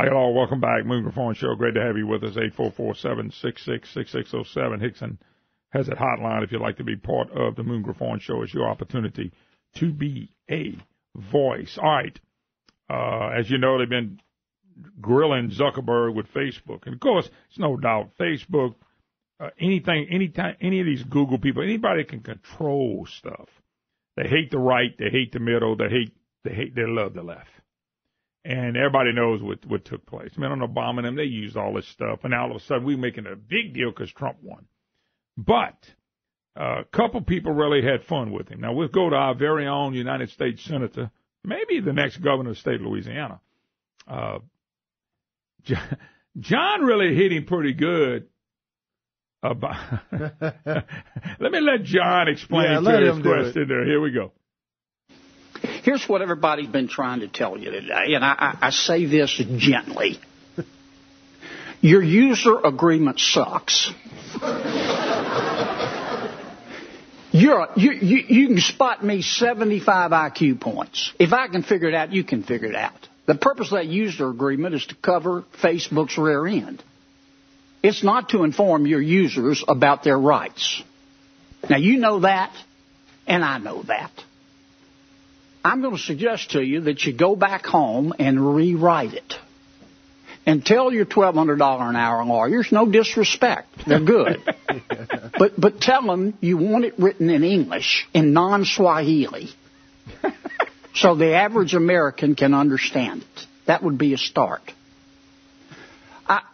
Hi, hello. Welcome back. Moon Griffon Show. Great to have you with us. 844-766-6607. Hickson has that hotline if you'd like to be part of the Moon Griffon Show. It's your opportunity to be a voice. All right. As you know, they've been grilling Zuckerberg with Facebook. And, of course, it's no doubt Facebook, anytime, any of these Google people, anybody can control stuff. They hate the right. They hate the middle. They love the left. And everybody knows what took place. I mean, on Obama and them, they used all this stuff. And now all of a sudden we're making a big deal because Trump won. But a couple people really had fun with him. Now, we'll go to our very own United States Senator, maybe the next governor of the state of Louisiana. John really hit him pretty good. Let me let John explain to his question there. Here we go. Here's what everybody's been trying to tell you today, and I say this gently. Your user agreement sucks. You can spot me 75 IQ points. If I can figure it out, you can figure it out. The purpose of that user agreement is to cover Facebook's rear end. It's not to inform your users about their rights. Now, you know that, and I know that. I'm going to suggest to you that you go back home and rewrite it. And tell your $1,200 an hour lawyers, no disrespect, they're good. but tell them you want it written in English, in non-Swahili, so the average American can understand it. That would be a start.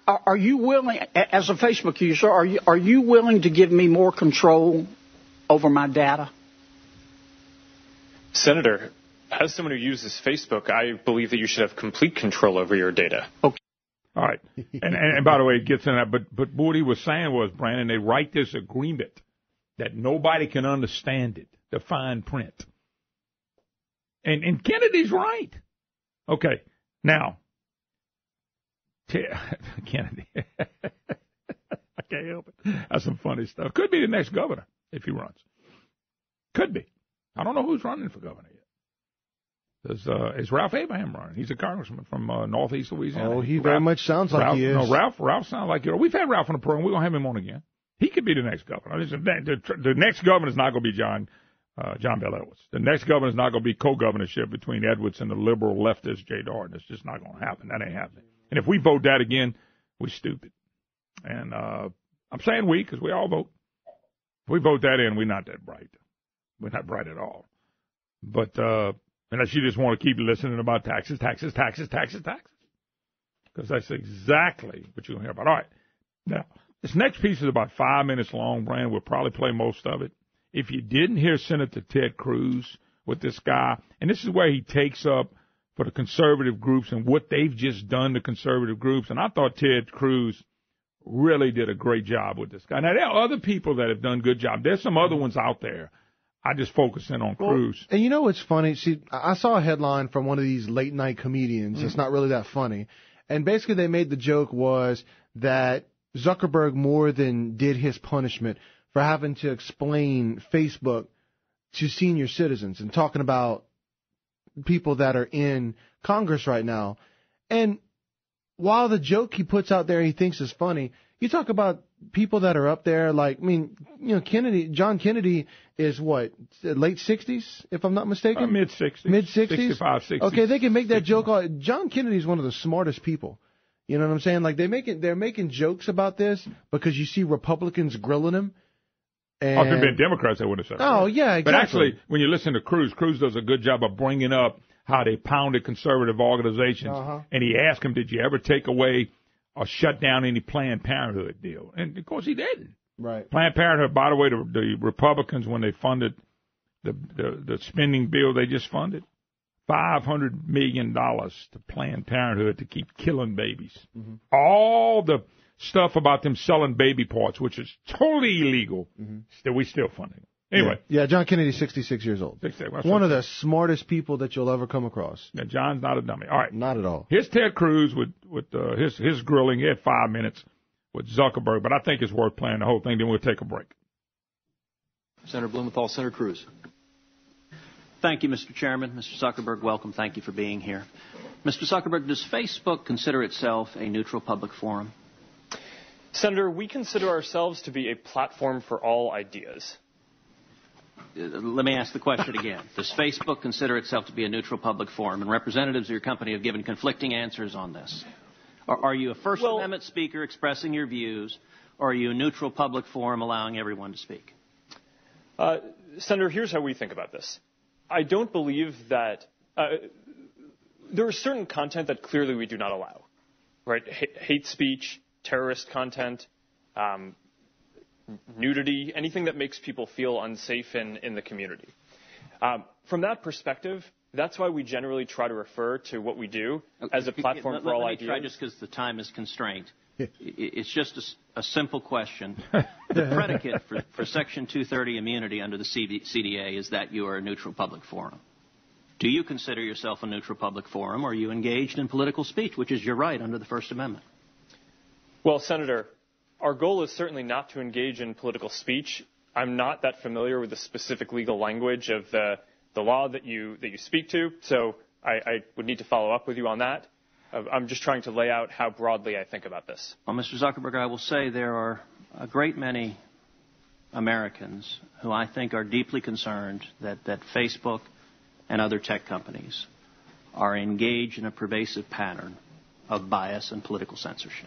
Are you willing, as a Facebook user, are you willing to give me more control over my data? Senator, as someone who uses Facebook, I believe that you should have complete control over your data. Okay. All right. And by the way, it gets in that. But what he was saying was, Brandon, they write this agreement that nobody can understand it, the fine print. And Kennedy's right. Okay. Now, Kennedy. I can't help it. That's some funny stuff. Could be the next governor if he runs. Could be. I don't know who's running for governor yet. Is Ralph Abraham running? He's a congressman from northeast Louisiana. Oh, he very much sounds like he is. No, Ralph sounds like we've had Ralph on the program. We're going to have him on again. He could be the next governor. The next governor is not going to be John Bell Edwards. The next governor is not going to be co-governorship between Edwards and the liberal leftist Jay Darden. It's just not going to happen. That ain't happening. And if we vote that again, we're stupid. And I'm saying we because we all vote. If we vote that in, we're not that bright. We're not bright at all. But unless you just want to keep listening about taxes. Because that's exactly what you're going to hear about. All right. Now, this next piece is about 5 minutes long, Brian. We'll probably play most of it. If you didn't hear Senator Ted Cruz with this guy, and this is where he takes up for the conservative groups and what they've just done to conservative groups, and I thought Ted Cruz really did a great job with this guy. Now, there are other people that have done good job. There's some other ones out there. I just focus in on Cruz. And you know what's funny? See, I saw a headline from one of these late-night comedians. It's not really that funny. And basically they made the joke was that Zuckerberg more than did his punishment for having to explain Facebook to senior citizens and talking about people that are in Congress right now. And while the joke he puts out there he thinks is funny, you talk about people that are up there, like, I mean, you know, John Kennedy is what, late 60s, if I'm not mistaken? Mid-60s. Mid-60s? 65, 60s. Okay, they can make that joke. John Kennedy's one of the smartest people. You know what I'm saying? Like, they're making jokes about this because you see Republicans grilling him. And... Oh, if there had been Democrats, they would have said that. Oh, yeah, exactly. But actually, when you listen to Cruz does a good job of bringing up how they pounded conservative organizations. And he asked him, did you ever take away or shut down any Planned Parenthood deal? And, of course, he didn't. Right. Planned Parenthood, by the way, the Republicans, when they funded the spending bill they just funded, $500 million to Planned Parenthood to keep killing babies. All the stuff about them selling baby parts, which is totally illegal, we still funding. Anyway. Yeah, John Kennedy's 66 years old. 66, one of the smartest people that you'll ever come across. Yeah, John's not a dummy. All right. Not at all. Here's Ted Cruz with his grilling. He had 5 minutes with Zuckerberg, but I think it's worth playing the whole thing. Then we'll take a break. Senator Blumenthal, Senator Cruz. Thank you, Mr. Chairman. Mr. Zuckerberg, welcome. Thank you for being here. Mr. Zuckerberg, does Facebook consider itself a neutral public forum? Senator, we consider ourselves to be a platform for all ideas. Let me ask the question again. Does Facebook consider itself to be a neutral public forum? And representatives of your company have given conflicting answers on this. Are you a First Amendment speaker expressing your views, or are you a neutral public forum allowing everyone to speak? Senator, here's how we think about this. I don't believe that there is certain content that clearly we do not allow, right? Hate speech, terrorist content, nudity, anything that makes people feel unsafe in the community. From that perspective, that's why we generally try to refer to what we do as a platform for all ideas. Let me try, just because the time is constrained. It's just a simple question. The predicate for Section 230 immunity under the CDA is that you are a neutral public forum. Do you consider yourself a neutral public forum, or are you engaged in political speech, which is your right under the First Amendment? Well, Senator, our goal is certainly not to engage in political speech. I'm not that familiar with the specific legal language of the law that you speak to, so I would need to follow up with you on that. I'm just trying to lay out how broadly I think about this. Well, Mr. Zuckerberg, I will say there are a great many Americans who I think are deeply concerned that Facebook and other tech companies are engaged in a pervasive pattern of bias and political censorship.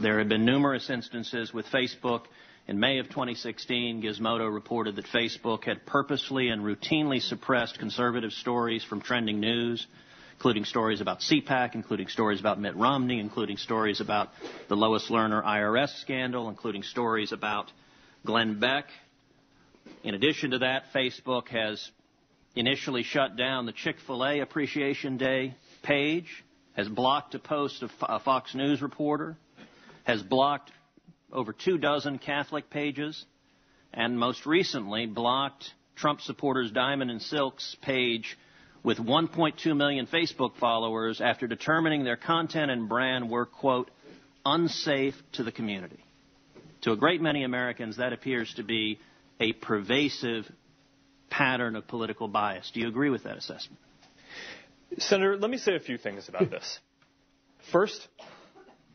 There have been numerous instances with Facebook. In May of 2016, Gizmodo reported that Facebook had purposely and routinely suppressed conservative stories from trending news, including stories about CPAC, including stories about Mitt Romney, including stories about the Lois Lerner IRS scandal, including stories about Glenn Beck. In addition to that, Facebook has initially shut down the Chick-fil-A Appreciation Day page, has blocked a post of a Fox News reporter, has blocked over 24 Catholic pages, and most recently blocked Trump supporters Diamond and Silk's page with 1.2 million Facebook followers after determining their content and brand were, quote, unsafe to the community. To a great many Americans, that appears to be a pervasive pattern of political bias. Do you agree with that assessment? Senator, let me say a few things about this. First,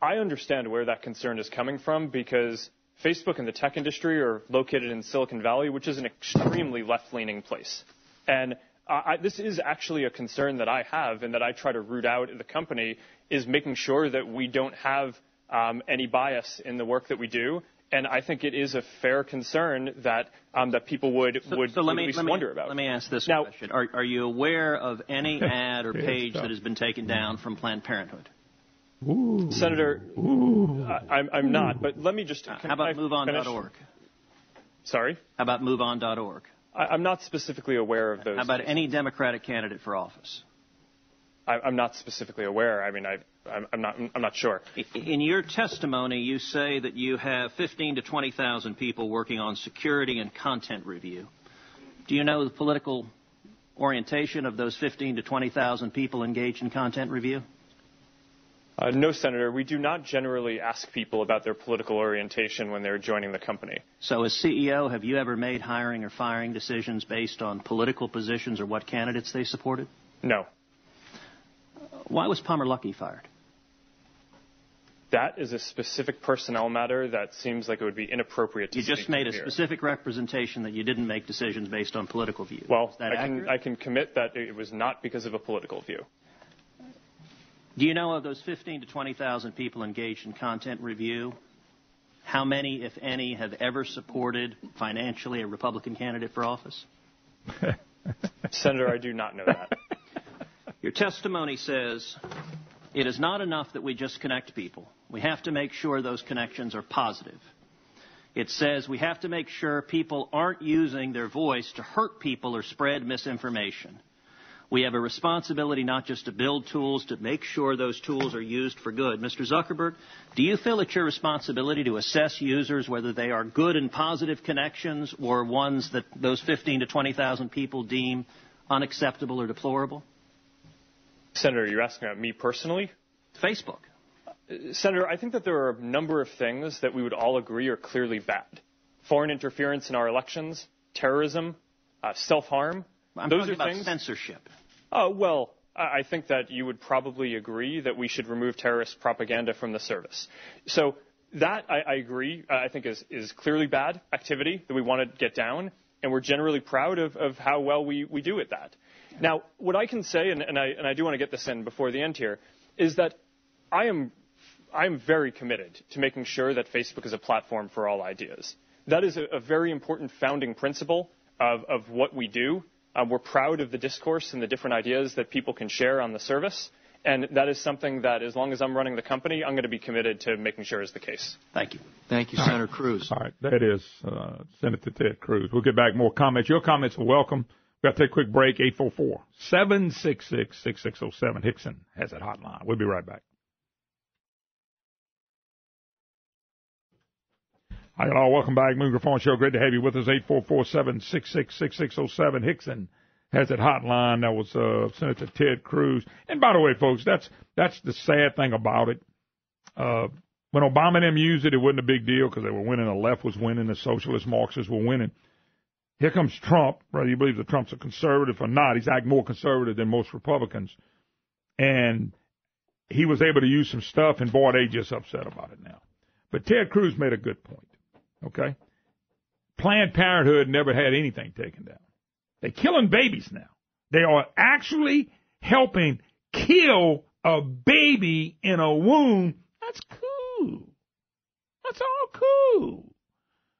I understand where that concern is coming from because Facebook and the tech industry are located in Silicon Valley, which is an extremely left-leaning place. And this is actually a concern that I have and that I try to root out in the company is making sure that we don't have any bias in the work that we do. And I think it is a fair concern that people would at least wonder about. Let me ask this question. Are you aware of any ad or page that has been taken down from Planned Parenthood? Ooh. Senator, I'm not, but let me just... How about MoveOn.org? Sorry? How about MoveOn.org? I'm not specifically aware of those. How about any Democratic candidate for office? I'm not specifically aware. I mean, I'm not sure. In your testimony, you say that you have 15 to 20,000 people working on security and content review. Do you know the political orientation of those 15 to 20,000 people engaged in content review? No, Senator. We do not generally ask people about their political orientation when they're joining the company. So as CEO, have you ever made hiring or firing decisions based on political positions or what candidates they supported? No. Why was Palmer Luckey fired? That is a specific personnel matter that seems like it would be inappropriate to speak. You just made a specific representation that you didn't make decisions based on political views. Well, is that accurate? I can commit that it was not because of a political view. Do you know of those 15 to 20,000 people engaged in content review, how many, if any, have ever supported financially a Republican candidate for office? Senator, I do not know that. Your testimony says it is not enough that we just connect people. We have to make sure those connections are positive. It says we have to make sure people aren't using their voice to hurt people or spread misinformation. We have a responsibility not just to build tools, to make sure those tools are used for good. Mr. Zuckerberg, do you feel it's your responsibility to assess users whether they are good and positive connections or ones that those 15 to 20,000 people deem unacceptable or deplorable? Senator, you're asking about me personally? Facebook. Senator, I think that there are a number of things that we would all agree are clearly bad. Foreign interference in our elections, terrorism, self-harm. I'm talking about censorship. Oh, well, I think that you would probably agree that we should remove terrorist propaganda from the service. So that, I agree, I think is clearly bad activity that we want to get down, and we're generally proud of how well we do at that. Now, what I can say, and I do want to get this in before the end here, is that I am very committed to making sure that Facebook is a platform for all ideas. That is a very important founding principle of what we do. We're proud of the discourse and the different ideas that people can share on the service. And that is something that, as long as I'm running the company, I'm going to be committed to making sure is the case. Thank you. Thank you, Senator Cruz. All right, that is Senator Ted Cruz. We'll get back more comments. Your comments are welcome. We've got to take a quick break. 844-766-6607. Hickson has that hotline. We'll be right back. Hi, y'all. Welcome back. Moon Griffon Show. Great to have you with us. 844-766-6607. Hickson has that hotline. That was Senator Ted Cruz. And by the way, folks, that's the sad thing about it. When Obama and them used it, it wasn't a big deal because they were winning. The left was winning. The socialist Marxists were winning. Here comes Trump, whether you believe that Trump's a conservative or not. He's acting more conservative than most Republicans. And he was able to use some stuff, and boy, they just upset about it now. But Ted Cruz made a good point. Okay? Planned Parenthood never had anything taken down. They're killing babies now. They are actually helping kill a baby in a womb. That's cool. That's all cool.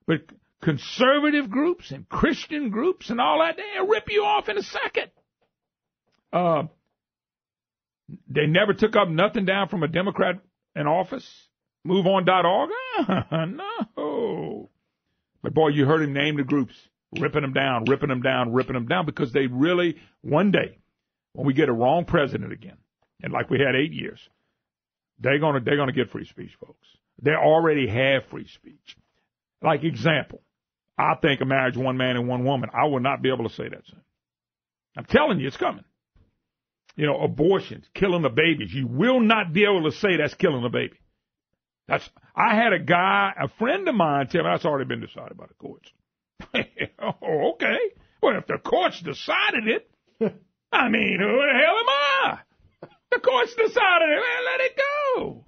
But conservative groups and Christian groups and all that, they'll rip you off in a second. They never took up nothing down from a Democrat in office. MoveOn.org? No. But, boy, you heard him name the groups, ripping them down, because they really, one day, when we get a wrong president again, and like we had 8 years, they're gonna get free speech, folks. They already have free speech. Like, example, I think a marriage, one man and one woman, I will not be able to say that soon. I'm telling you, it's coming. You know, abortions, killing the babies. You will not be able to say that's killing the baby. I had a friend of mine tell me that's already been decided by the courts. Oh, okay. Well, if the courts decided it, I mean, who the hell am I? The courts decided it. Man, let it go.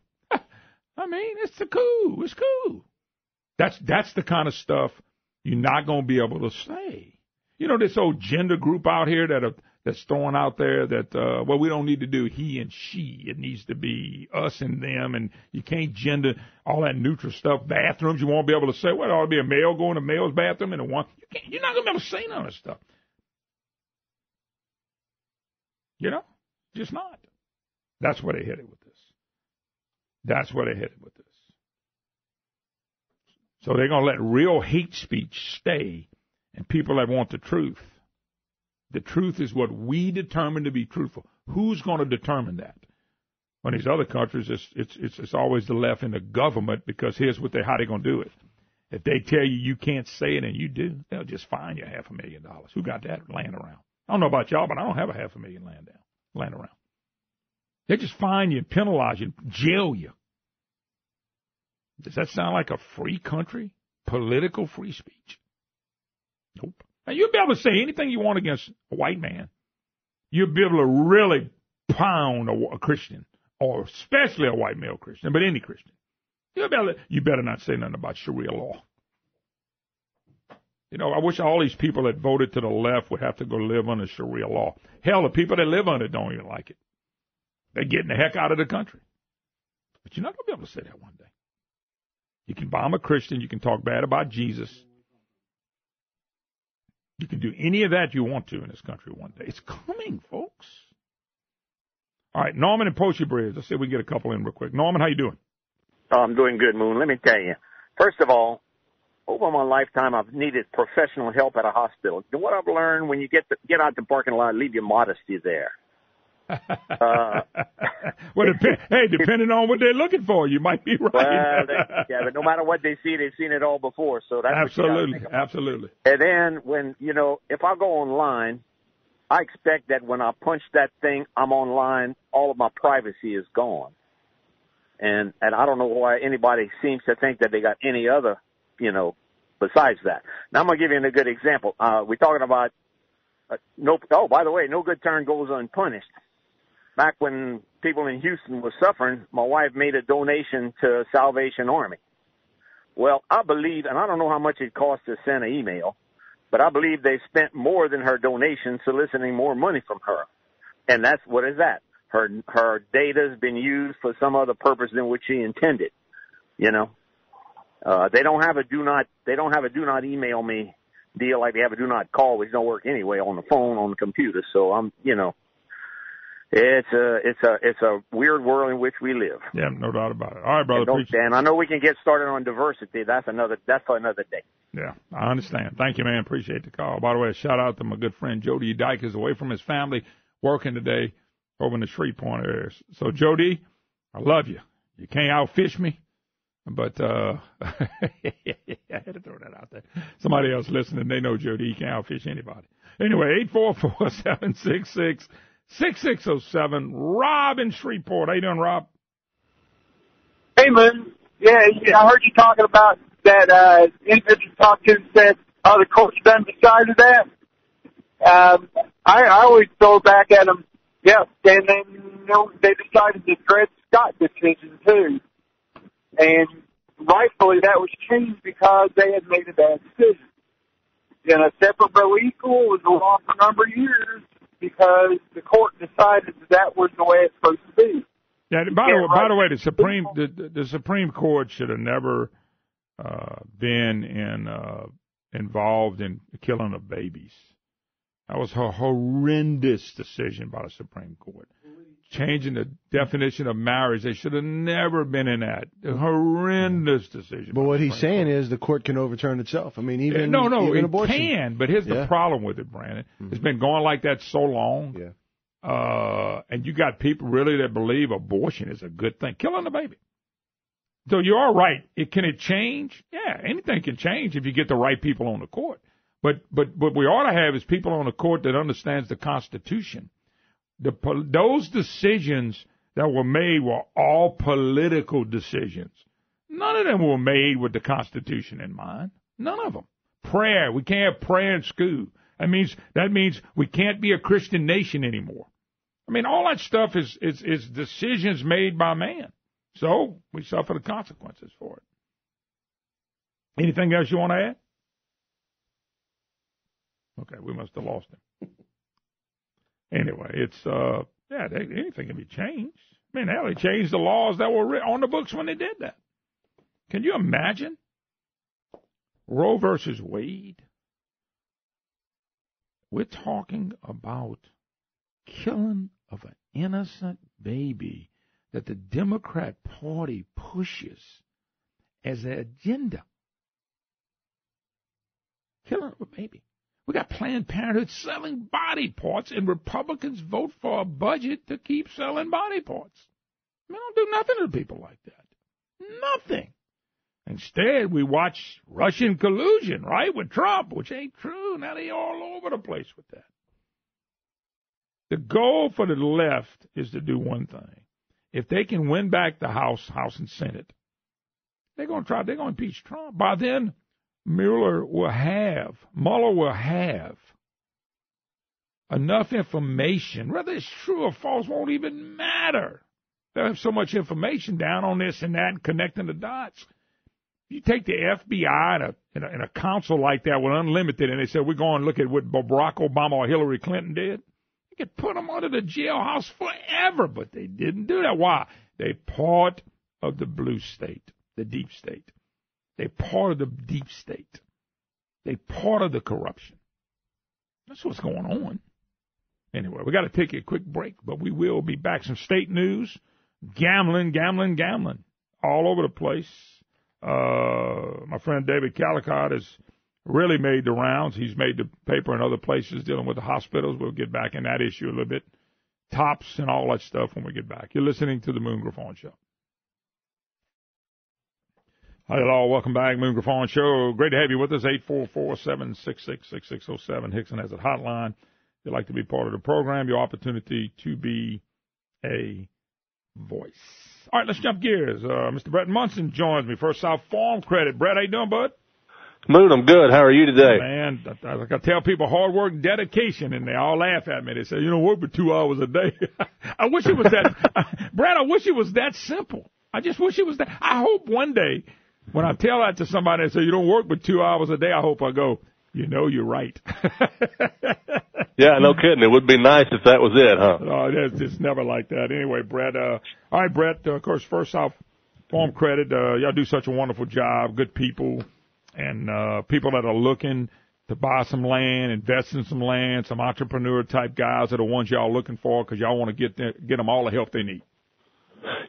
I mean, it's cool. It's cool. That's the kind of stuff you're not going to be able to say. You know, this old gender group out here that's throwing out there that, well, we don't need to do he and she. It needs to be us and them, and you can't gender all that neutral stuff. Bathrooms, you won't be able to say, well, it ought to be a male going to male's bathroom and a one. You're not going to be able to say none of that stuff. You know? Just not. That's where they headed with this. So they're going to let real hate speech stay, and people that want the truth. The truth is what we determine to be truthful. Who's going to determine that? When these other countries, it's always the left and the government, because here's how they're going to do it. If they tell you can't say it and you do, they'll just fine you $500,000. Who got that laying around? I don't know about y'all, but I don't have $500,000 laying around. They just fine you, penalize you, jail you. Does that sound like a free country? Political free speech? Nope. Now, you'll be able to say anything you want against a white man. You'll be able to really pound a Christian, or especially a white male Christian, but any Christian. You better not say nothing about Sharia law. You know, I wish all these people that voted to the left would have to go live under Sharia law. Hell, the people that live under it don't even like it. They're getting the heck out of the country. But you're not going to be able to say that one day. You can bomb a Christian. You can talk bad about Jesus. You can do any of that you want to in this country one day. It's coming, folks. All right, Norman and Poche Bridge. Let's see if we can get a couple in real quick. Norman, how you doing? Oh, I'm doing good, Moon. Let me tell you. First of all, over my lifetime, I've needed professional help at a hospital. And what I've learned, when you get out the parking lot, leave your modesty there. Well, depending on what they're looking for, you might be right. Well, but no matter what they see, they've seen it all before. So that's absolutely. And then if I go online, I expect that when I punch that thing, I'm online, all of my privacy is gone. And I don't know why anybody seems to think that they got any other, besides that. Now I'm gonna give you a good example. We're talking about by the way, no good turn goes unpunished. back when people in Houston were suffering, my wife made a donation to Salvation Army. Well, I believe, and I don't know how much it cost to send an email, but I believe they spent more than her donation soliciting more money from her. And that's, what is that? Her data has been used for some other purpose than which she intended. You know, they don't have a do not email me deal like they have a do not call, which don't work anyway on the phone, on the computer. So it's a weird world in which we live. Yeah, no doubt about it. All right, brother. And I know we can get started on diversity. That's for another day. Yeah, I understand. Thank you, man. Appreciate the call. By the way, a shout out to my good friend Jody Dyke, is away from his family, working today over in the Shreveport area. So, Jody, I love you. You can't outfish me, but I had to throw that out there. Somebody else listening, they know Jody. He can't outfish anybody. Anyway, 844-766-6607. Rob in Shreveport. How you doing, Rob? Hey, man. Yeah, I heard you talking about that individual you talked to said, oh, the court's done decided that. I always throw back at them, yeah, and then they decided the Dred Scott decision, too. And rightfully that was changed because they had made a bad decision. And a separate but equal was a law for a number of years because the court decided that was the way it's supposed to be. Yeah. By the way, the Supreme Court should have never been involved in killing of babies. That was a horrendous decision by the Supreme Court. Changing the definition of marriage, they should have never been in that. A horrendous decision. But what he's saying is the court can overturn itself. I mean, even it abortion can. But here's the problem with it, Brandon. It's been going like that so long. Yeah. And you got people really that believe abortion is a good thing, killing the baby. So you are right. Can it change? Yeah, anything can change if you get the right people on the court. But what we ought to have is people on the court that understands the Constitution. Those decisions that were made were all political decisions. None of them were made with the Constitution in mind. None of them. Prayer. We can't have prayer in school. That means we can't be a Christian nation anymore. I mean, all that stuff is decisions made by man. So we suffer the consequences for it. Anything else you want to add? Okay, we must have lost him. Anyway, it's anything can be changed. I mean, hell, they changed the laws that were on the books when they did that. Can you imagine? Roe versus Wade. We're talking about killing of an innocent baby that the Democrat Party pushes as an agenda. Killing of a baby. We got Planned Parenthood selling body parts, and Republicans vote for a budget to keep selling body parts. We don't do nothing to people like that. Nothing. Instead, we watch Russian collusion, right, with Trump, which ain't true. Now they're all over the place with that. The goal for the left is to do one thing. If they can win back the House and Senate, they're going to impeach Trump. By then, Mueller will have enough information, whether it's true or false won't even matter. They'll have so much information down on this and that and connecting the dots. You take the FBI in a council like that with unlimited, and they said, we're going to look at what Barack Obama or Hillary Clinton did. You could put them under the jailhouse forever, but they didn't do that. Why? They're part of the blue state, the deep state. They're part of the deep state. They're part of the corruption. That's what's going on. Anyway, we got to take a quick break, but we will be back. Some state news, gambling, all over the place. My friend David Calicott has really made the rounds. He's made the paper in other places dealing with the hospitals. We'll get back in that issue a little bit. Tops and all that stuff when we get back. You're listening to the Moon Griffon Show. Hi, hello. Welcome back. Moon Griffon Show. Great to have you with us. 844-766-6607. Hickson has a hotline. If you'd like to be part of the program, your opportunity to be a voice. All right, let's jump gears. Mr. Brett Munson joins me. First South Farm Credit. Brett, how you doing, bud? Moon, I'm good. How are you today? Man, like I tell people, hard work and dedication, and they all laugh at me. They say, work for 2 hours a day. I wish it was that, Brad, I wish it was that simple. I just wish it was that. I hope one day when I tell that to somebody and say, you don't work but 2 hours a day, I hope I go, you're right. Yeah, no kidding. It would be nice if that was it, huh? No, it's never like that. Anyway, Brett, all right, Brett, of course, first off, Farm Credit, y'all do such a wonderful job, good people, and people that are looking to buy some land, invest in some land, some entrepreneur-type guys are the ones y'all looking for because y'all want to get them all the help they need.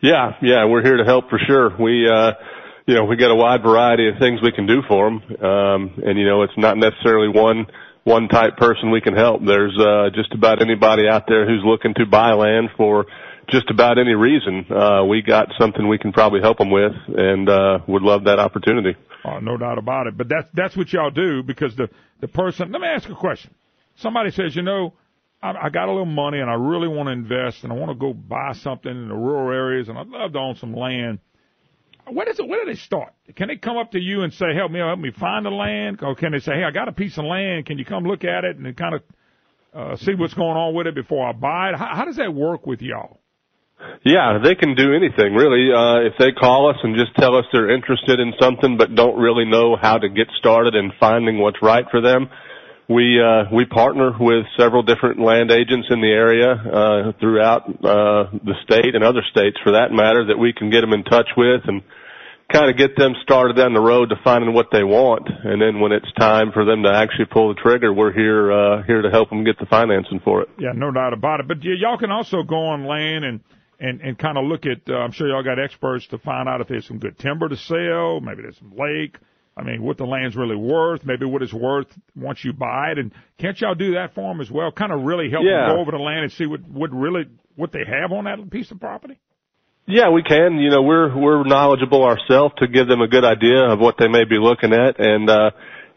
Yeah, we're here to help for sure. We got a wide variety of things we can do for them, and it's not necessarily one type person we can help. There's just about anybody out there who's looking to buy land for just about any reason. We got something we can probably help them with, and would love that opportunity. Oh, no doubt about it. But that's what y'all do because the person. Let me ask you a question. Somebody says, I got a little money and I really want to invest and I want to go buy something in the rural areas and I'd love to own some land. Where do they start? Can they come up to you and say, help me find the land? Or can they say, hey, I got a piece of land. Can you come look at it and kind of see what's going on with it before I buy it? How does that work with y'all? Yeah, they can do anything, really. If they call us and just tell us they're interested in something but don't really know how to get started in finding what's right for them, we partner with several different land agents in the area throughout the state and other states, for that matter, that we can get them in touch with and kind of get them started down the road to finding what they want. And then when it's time for them to actually pull the trigger, we're here to help them get the financing for it. Yeah, no doubt about it. But y'all can also go on land and kind of look at, I'm sure y'all got experts to find out if there's some good timber to sell, maybe there's some lake. I mean, what the land's really worth, maybe what it's worth once you buy it. And can't y'all do that for them as well? Kind of really help them go over the land and see what they have on that piece of property? Yeah, we can. We're knowledgeable ourselves to give them a good idea of what they may be looking at. And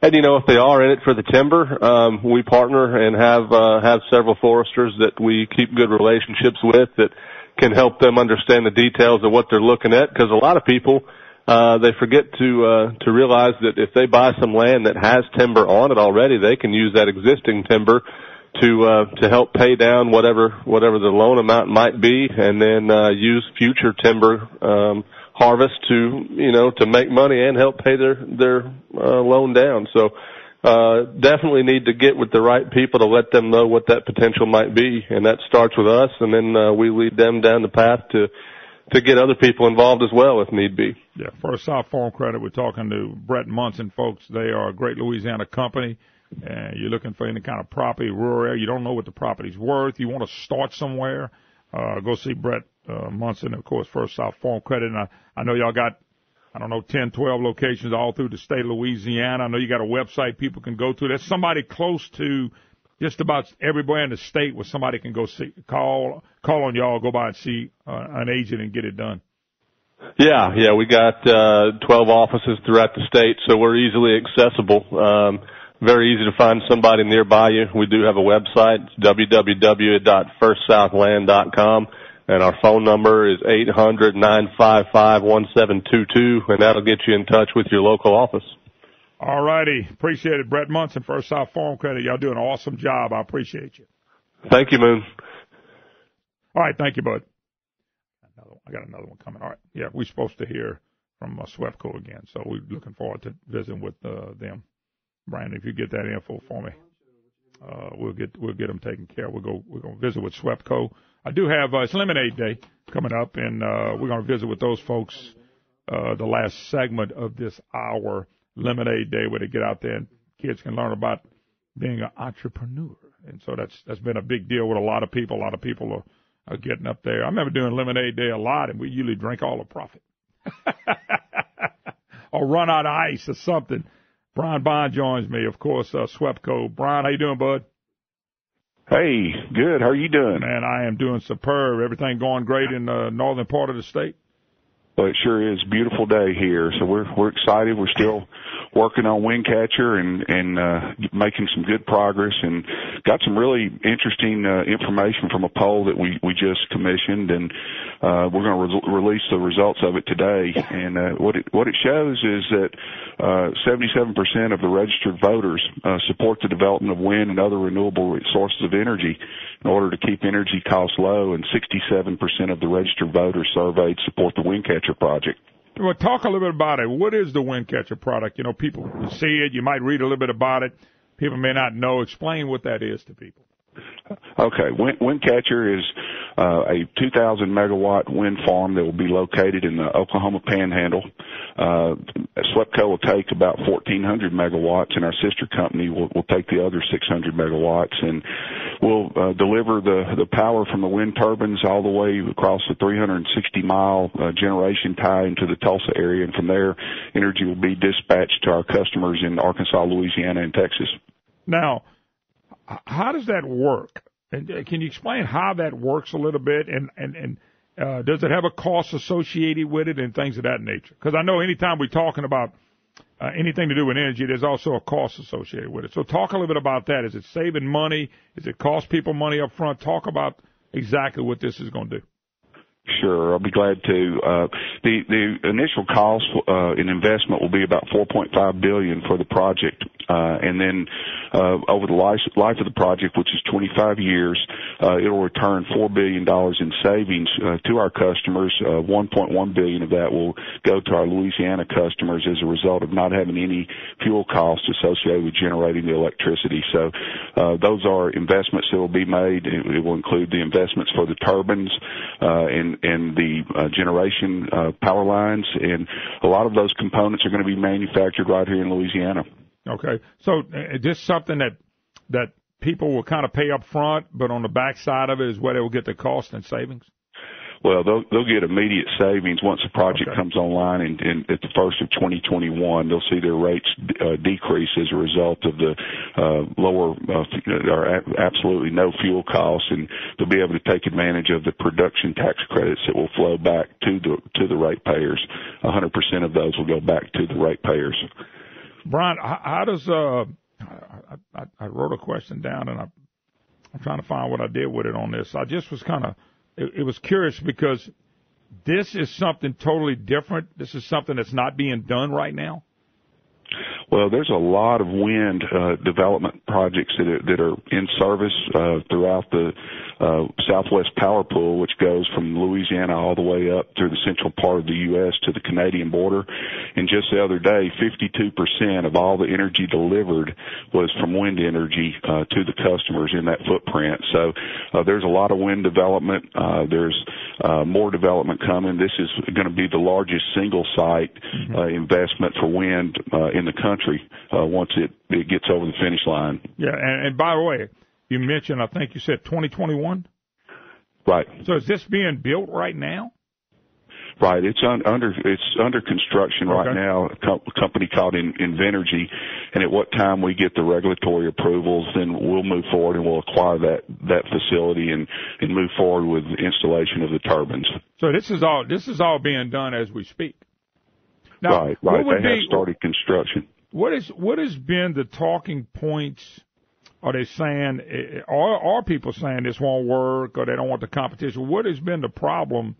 if they are in it for the timber, we partner and have several foresters that we keep good relationships with that can help them understand the details of what they're looking at. Because a lot of people, they forget to realize that if they buy some land that has timber on it already, they can use that existing timber to help pay down whatever the loan amount might be, and then use future timber harvest to make money and help pay their loan down. So definitely need to get with the right people to let them know what that potential might be, and that starts with us, and then we lead them down the path to get other people involved as well if need be. Yeah, first off, Farm Credit, we're talking to Brett Munson, folks. They are a great Louisiana company. You're looking for any kind of property, rural area. You don't know what the property's worth. You want to start somewhere. Go see Brett Munson, of course, first off, Farm Credit. And I know y'all got, 10, 12 locations all through the state of Louisiana. I know you got a website people can go to. There's somebody close to just about everywhere in the state where somebody can go see, call on y'all, go by and see an agent and get it done. Yeah, we got 12 offices throughout the state, so we're easily accessible. Very easy to find somebody nearby you. We do have a website, www.firstsouthland.com, and our phone number is 800-955-1722, and that'll get you in touch with your local office. All righty. Appreciate it. Brett Munson, First South Farm Credit. Y'all do an awesome job. I appreciate you. Thank you, Moon. All right. Thank you, bud. I got another one coming. All right. Yeah, we're supposed to hear from SWEPCO again, so we're looking forward to visiting with them. Brandon, if you get that info for me, we'll get them taken care of. We're going to visit with SWEPCO. I do have it's Lemonade Day coming up, and we're going to visit with those folks the last segment of this hour. Lemonade Day, where they get out there and kids can learn about being an entrepreneur, and so that's been a big deal with a lot of people. A lot of people are getting up there. I remember doing Lemonade Day a lot, and we usually drink all the profit, or run out of ice or something. Brian Bond joins me, of course, SWEPCO. Brian, how you doing, bud? Hey, good. How are you doing? Man, I am doing superb. Everything going great in the northern part of the state? Well, it sure is a beautiful day here, so we're excited. We're still working on Windcatcher and making some good progress, and got some really interesting information from a poll that we just commissioned, and we're going to release the results of it today. And what it shows is that 77% of the registered voters support the development of wind and other renewable sources of energy in order to keep energy costs low, and 67% of the registered voters surveyed support the Windcatcher project. Well, talk a little bit about it. What is the Windcatcher product? You know, people see it. You might read a little bit about it. People may not know. Explain what that is to people. Okay. Windcatcher is a 2,000-megawatt wind farm that will be located in the Oklahoma Panhandle. SWEPCO will take about 1,400 megawatts, and our sister company will take the other 600 megawatts, and we'll deliver the power from the wind turbines all the way across the 360-mile generation tie into the Tulsa area, and from there, energy will be dispatched to our customers in Arkansas, Louisiana, and Texas. Now, how does that work? And can you explain how that works a little bit? And does it have a cost associated with it and things of that nature? Because I know anytime we're talking about anything to do with energy, there's also a cost associated with it. So talk a little bit about that. Is it saving money? Is it cost people money up front? Talk about exactly what this is going to do. Sure, I'll be glad to. The initial cost in investment will be about $4.5 billion for the project, and then over the life of the project, which is 25 years, it'll return $4 billion in savings to our customers. $1.1 billion of that will go to our Louisiana customers as a result of not having any fuel costs associated with generating the electricity. So those are investments that will be made. It will include the investments for the turbines and the generation power lines, and a lot of those components are going to be manufactured right here in Louisiana. Okay, so is this something that people will kind of pay up front, but on the back side of it is where they will get the cost and savings? Well, they'll get immediate savings once the project comes online, and at the first of 2021, they'll see their rates decrease as a result of the lower or absolutely no fuel costs, and they'll be able to take advantage of the production tax credits that will flow back to the ratepayers. 100% of those will go back to the ratepayers. Brian, how does I wrote a question down, and I'm trying to find what I did with it on this. I just was kind of it was curious because this is something totally different. This is something that's not being done right now. Well, there's a lot of wind development projects that are in service throughout the Southwest Power Pool, which goes from Louisiana all the way up through the central part of the U.S. to the Canadian border. And just the other day, 52% of all the energy delivered was from wind energy to the customers in that footprint. So there's a lot of wind development. There's more development coming. This is going to be the largest single site investment for wind in the country once it gets over the finish line. Yeah, and by the way, you mentioned, I think you said 2021? Right. So is this being built right now? Right. It's under construction right now. A company called Invenergy, and at what time we get the regulatory approvals, then we'll move forward and we'll acquire that facility and move forward with the installation of the turbines. So this is all being done as we speak. Now, right. They have started construction. What has been the talking points? Are they saying, are people saying this won't work, or they don't want the competition? What has been the problem?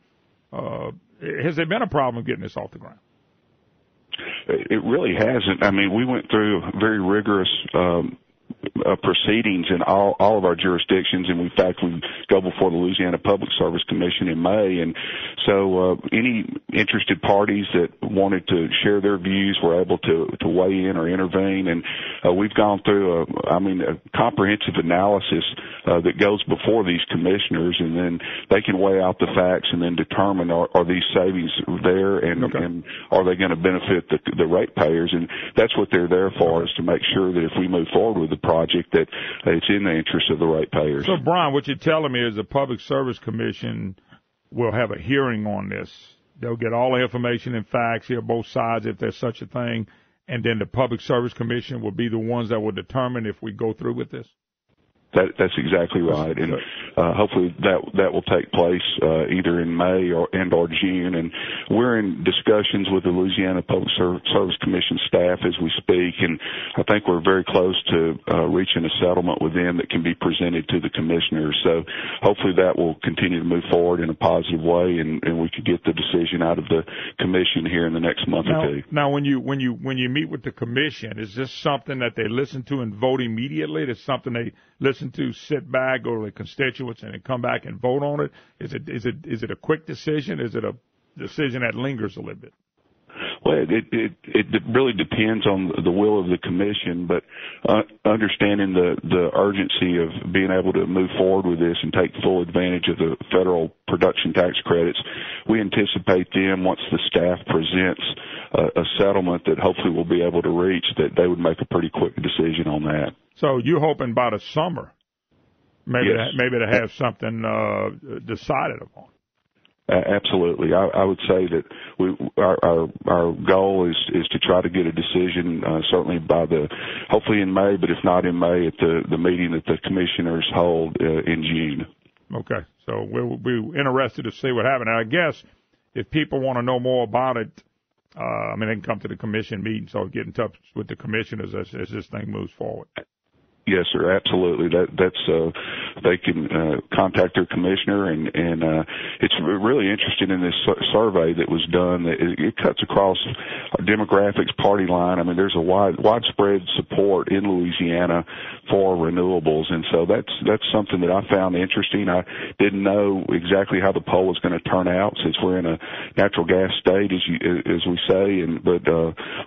Has there been a problem getting this off the ground? It really hasn't. I mean, we went through very rigorous proceedings in all of our jurisdictions, and in fact we go before the Louisiana Public Service Commission in May, and so any interested parties that wanted to share their views were able to weigh in or intervene, and we've gone through a comprehensive analysis that goes before these commissioners, and then they can weigh out the facts and then determine are these savings there, and are they going to benefit the ratepayers, and that's what they're there for, is to make sure that if we move forward with the project that it's in the interest of the ratepayers. So, Brian, what you're telling me is the Public Service Commission will have a hearing on this. They'll get all the information and facts, hear both sides if there's such a thing, and then the Public Service Commission will be the ones that will determine if we go through with this? That's exactly right, and hopefully that will take place either in May or June. And we're in discussions with the Louisiana Public Service Commission staff as we speak, and I think we're very close to reaching a settlement with them that can be presented to the commissioners. So hopefully that will continue to move forward in a positive way, and we can get the decision out of the commission here in the next month or two. Now, when you meet with the commission, is this something that they listen to and vote immediately? Is something they listen to, sit back, go to the constituents, and then come back and vote on it? Is it a quick decision? Is it a decision that lingers a little bit? Well, it really depends on the will of the commission, but understanding the urgency of being able to move forward with this and take full advantage of the federal production tax credits, we anticipate them, once the staff presents a settlement that hopefully we'll be able to reach, that they would make a pretty quick decision on that. So you're hoping by the summer, maybe yes. to have something decided upon. Absolutely. I would say that our goal is to try to get a decision certainly hopefully in May, but if not in May, at the meeting that the commissioners hold in June. Okay. So we'll be interested to see what happens. And I guess if people want to know more about it, they can come to the commission meeting, so get in touch with the commissioners as this thing moves forward. Yes, sir. Absolutely. They can contact their commissioner, and it's really interesting in this survey that was done. That it cuts across demographics, party line. I mean, there's a widespread support in Louisiana for renewables, and so that's something that I found interesting. I didn't know exactly how the poll was going to turn out, since we're in a natural gas state, as we say, but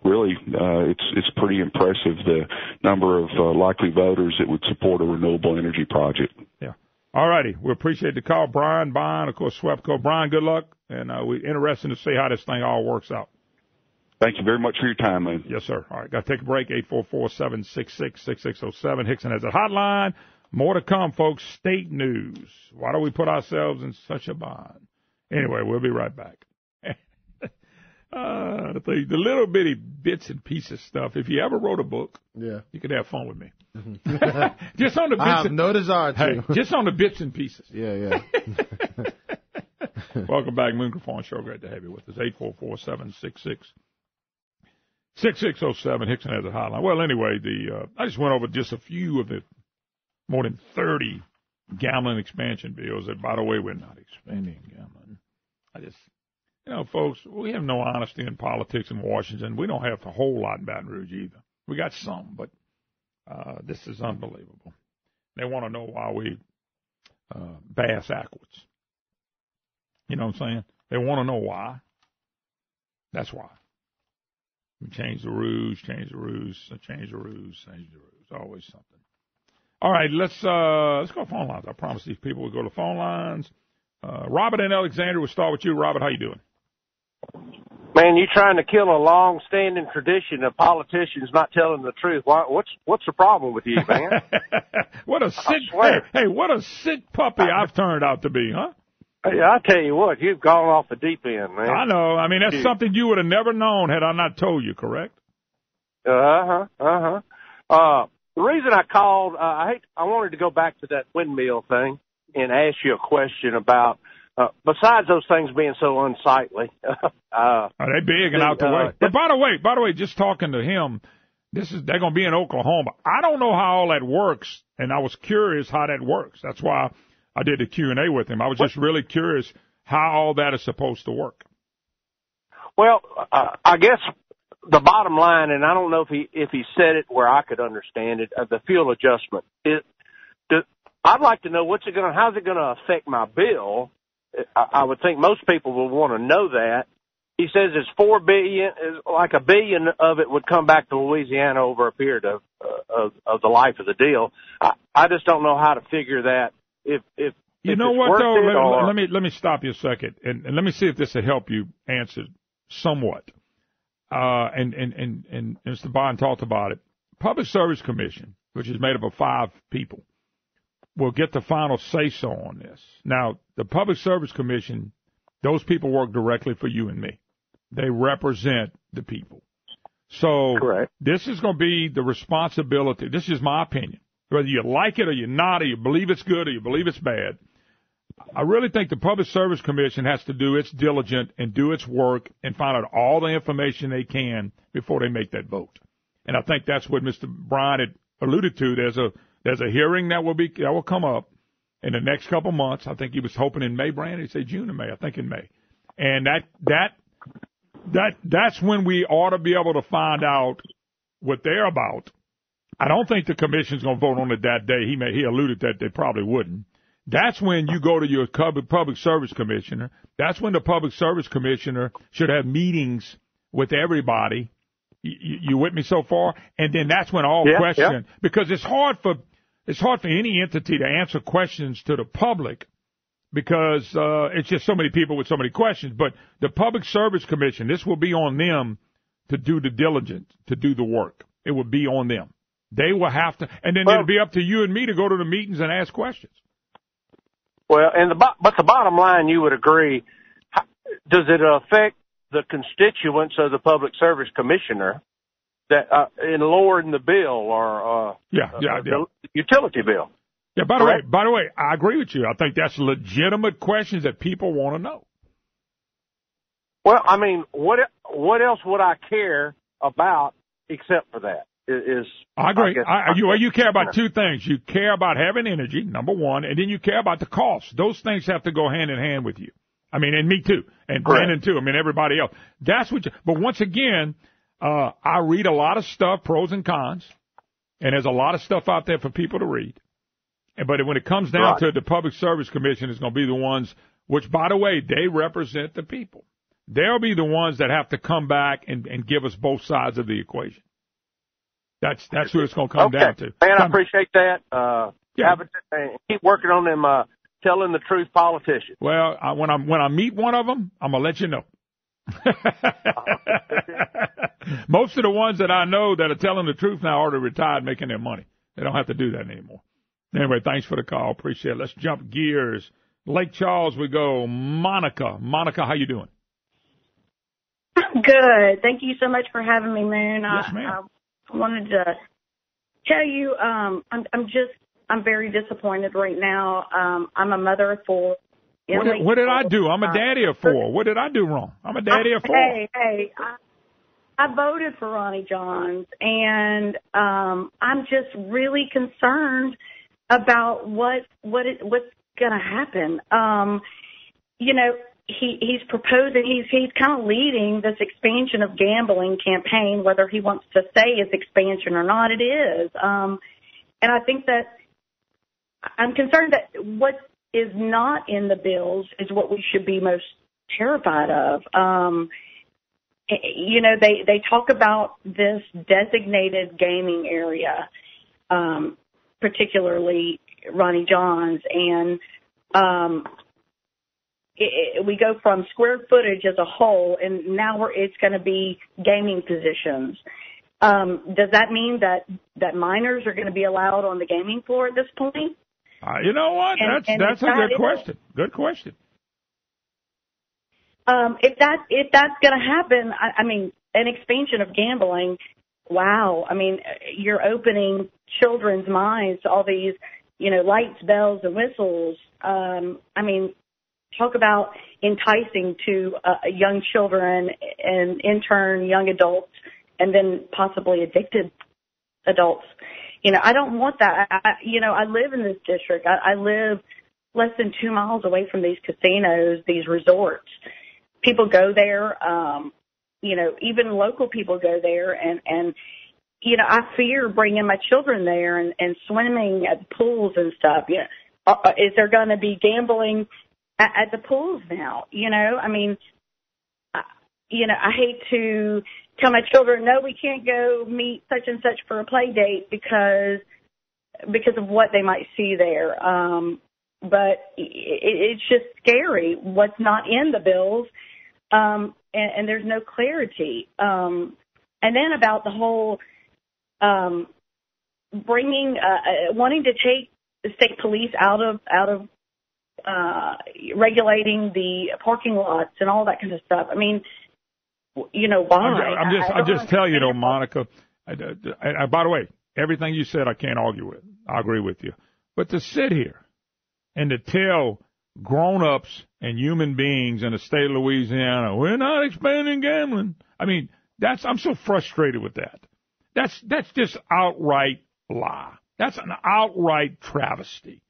really it's pretty impressive, the number of likely voters that would support a renewable energy project. Yeah. All righty. We appreciate the call. Brian Bond, of course, SWEPCO. Brian, good luck, and we're interested to see how this thing all works out. Thank you very much for your time, man. Yes, sir. All right. Got to take a break. 844-766-6607. Hickson has a hotline. More to come, folks. State news. Why do we put ourselves in such a bind? Anyway, we'll be right back. The little bitty bits and pieces stuff. If you ever wrote a book, you could have fun with me. Just on the bits. I have no desire to. Hey, just on the bits and pieces. Yeah. Welcome back, Moon Griffon Show. Great to have you with us. 844-766-6607. Hickson has a hotline. Well, anyway, I just went over just a few of the more than 30 gambling expansion bills that, by the way, we're not expanding gambling. Folks, we have no honesty in politics in Washington. We don't have a whole lot in Baton Rouge either. We got some, but this is unbelievable. They want to know why we bass backwards. You know what I'm saying? They want to know why. That's why. We change the rules. Always something. All right, let's go phone lines. I promise these people we'll go to phone lines. Robert in Alexandria, we'll start with you. Robert, how you doing? Man, you're trying to kill a long-standing tradition of politicians not telling the truth. What's the problem with you, man? What a sick puppy I've turned out to be, huh? Hey, I tell you what, you've gone off the deep end, man. I know. I mean, that's something you would have never known had I not told you, correct? The reason I called, I wanted to go back to that windmill thing and ask you a question about, besides those things being so unsightly. Are they big and out the way? But by the way, just talking to him, they're going to be in Oklahoma. I don't know how all that works, and I was curious how that works. That's why I did the Q&A with him. I was just really curious how all that is supposed to work. Well, I guess the bottom line, and I don't know if he said it where I could understand it, the fuel adjustment. I'd like to know how's it going to affect my bill. I would think most people would want to know that. He says it's $4 billion, like $1 billion of it would come back to Louisiana over a period of the life of the deal. I just don't know how to figure that. If you know what though, let me stop you a second, and let me see if this will help you answer somewhat. And Mr. Bond talked about it. Public Service Commission, which is made up of 5 people, will get the final say-so on this. Now, the Public Service Commission, those people work directly for you and me. They represent the people. So correct. This is going to be the responsibility. This is my opinion. whether you like it or you're not, or you believe it's good or you believe it's bad. I really think the Public Service Commission has to do its diligence and do its work and find out all the information they can before they make that vote. And I think that's what Mr. Bryan had alluded to. There's a hearing that will come up in the next couple months. I think he was hoping in May, Bryan. He said June or May. I think in May. And that's when we ought to be able to find out what they're about. I don't think the commission's going to vote on it that day. He alluded that they probably wouldn't. That's when you go to your public service commissioner. That's when the public service commissioner should have meetings with everybody. You with me so far? And then that's when all questions, because it's hard for any entity to answer questions to the public because it's just so many people with so many questions. But the Public Service Commission, this will be on them to do the diligence, to do the work. It will be on them. They will have to, and then it'll be up to you and me to go to the meetings and ask questions. Well, but the bottom line, you would agree, does it affect the constituents of the Public Service Commissioner that in lowering the bill or the utility bill? Yeah. By the way, I agree with you. I think that's legitimate questions that people want to know. Well, I mean, what else would I care about except for that? I agree. You care about two things. You care about having energy, number one, and then you care about the cost. Those things have to go hand in hand with you. I mean, and me too, and Brandon too. I mean, everybody else. That's what. But once again, I read a lot of stuff, pros and cons, and there's a lot of stuff out there for people to read. But when it comes down to the Public Service Commission, it's going to be the ones which, by the way, they represent the people. They'll be the ones that have to come back and give us both sides of the equation. That's who it's going to come down to. Man, I appreciate that. Keep working on them telling the truth politicians. Well, when I meet one of them, I'm going to let you know. Most of the ones that I know that are telling the truth now are already retired making their money. They don't have to do that anymore. Anyway, thanks for the call. Appreciate it. Let's jump gears. Lake Charles we go. Monica, how you doing? Good. Thank you so much for having me, Moon. Yes, ma'am. I wanted to tell you, I'm very disappointed right now. I'm a mother of four. What did I do? I'm a daddy of four. What did I do wrong? I'm a daddy of four. Hey, I voted for Ronnie Johns, and I'm just really concerned about what's going to happen. He's proposing, he's kind of leading this expansion of gambling campaign, whether he wants to say it's expansion or not, it is. And I think that I'm concerned that what is not in the bills is what we should be most terrified of. They talk about this designated gaming area, particularly Ronnie Johns, and we go from square footage as a whole, and now it's going to be gaming positions. Does that mean that minors are going to be allowed on the gaming floor at this point? You know what? That's a good question. Good question. If that's going to happen, I mean, an expansion of gambling. Wow. I mean, you're opening children's minds to all these, lights, bells, and whistles. I mean, talk about enticing to young children and in turn young adults and then possibly addicted adults. I don't want that. I live in this district. I live less than 2 miles away from these casinos, these resorts. People go there, even local people go there and I fear bringing my children there and swimming at the pools and stuff. Is there going to be gambling at the pools now? I mean, I hate to tell my children, no, we can't go meet such and such for a play date because of what they might see there. But it's just scary what's not in the bills. And there's no clarity. And then about the whole, wanting to take the state police out of regulating the parking lots and all that kind of stuff. I mean, why? I'm just tell you, Monica. By the way, everything you said, I can't argue with. I agree with you. But to sit here and to tell grown-ups and human beings in the state of Louisiana, we're not expanding gambling. I mean, I'm so frustrated with that. That's just outright lie. That's an outright travesty.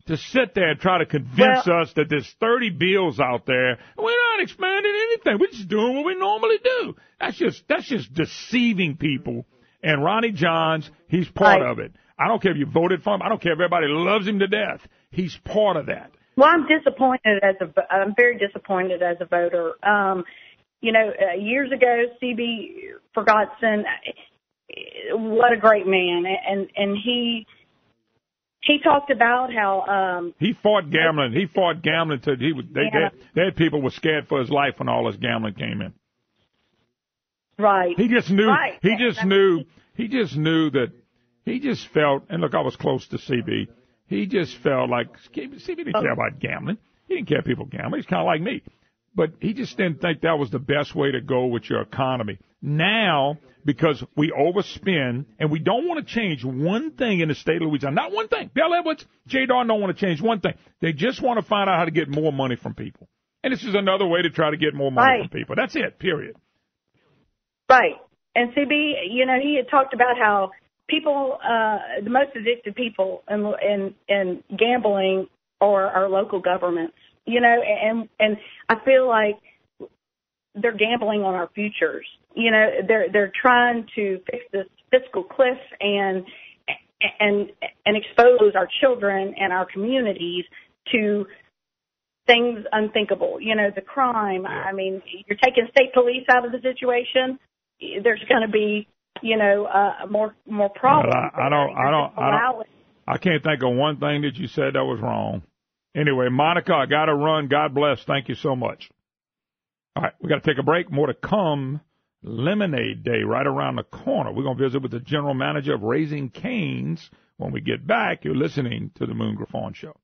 To sit there and try to convince us that there's 30 bills out there, we're not expanding anything. We're just doing what we normally do. That's just deceiving people. And Ronnie Johns, he's part of it. I don't care if you voted for him. I don't care if everybody loves him to death. He's part of that. Well, I'm very disappointed as a voter. Years ago, C.B. Ferguson, what a great man, and he talked about how he fought gambling. He fought gambling till they had people were scared for his life when all this gambling came in. Right. He just knew. Right. He just knew that. He just felt, and look, I was close to CB. He just felt like CB didn't care about gambling. He didn't care if people gamble. He's kind of like me. But he just didn't think that was the best way to go with your economy. Now, because we overspend and we don't want to change one thing in the state of Louisiana, not one thing. Bill Edwards, Jay Darn don't want to change one thing. They just want to find out how to get more money from people. And this is another way to try to get more money from people. That's it, period. Right. And CB, he had talked about how people, the most addicted people in gambling are our local governments, and I feel like they're gambling on our futures. They're trying to fix this fiscal cliff and expose our children and our communities to things unthinkable. The crime. Yeah. I mean, you're taking state police out of the situation. There's going to be more problems. I can't think of one thing that you said that was wrong. Anyway, Monica, I got to run. God bless. Thank you so much. All right, we got to take a break. More to come. Lemonade Day right around the corner. We're going to visit with the general manager of Raising Cane's when we get back. You're listening to the Moon Griffon Show.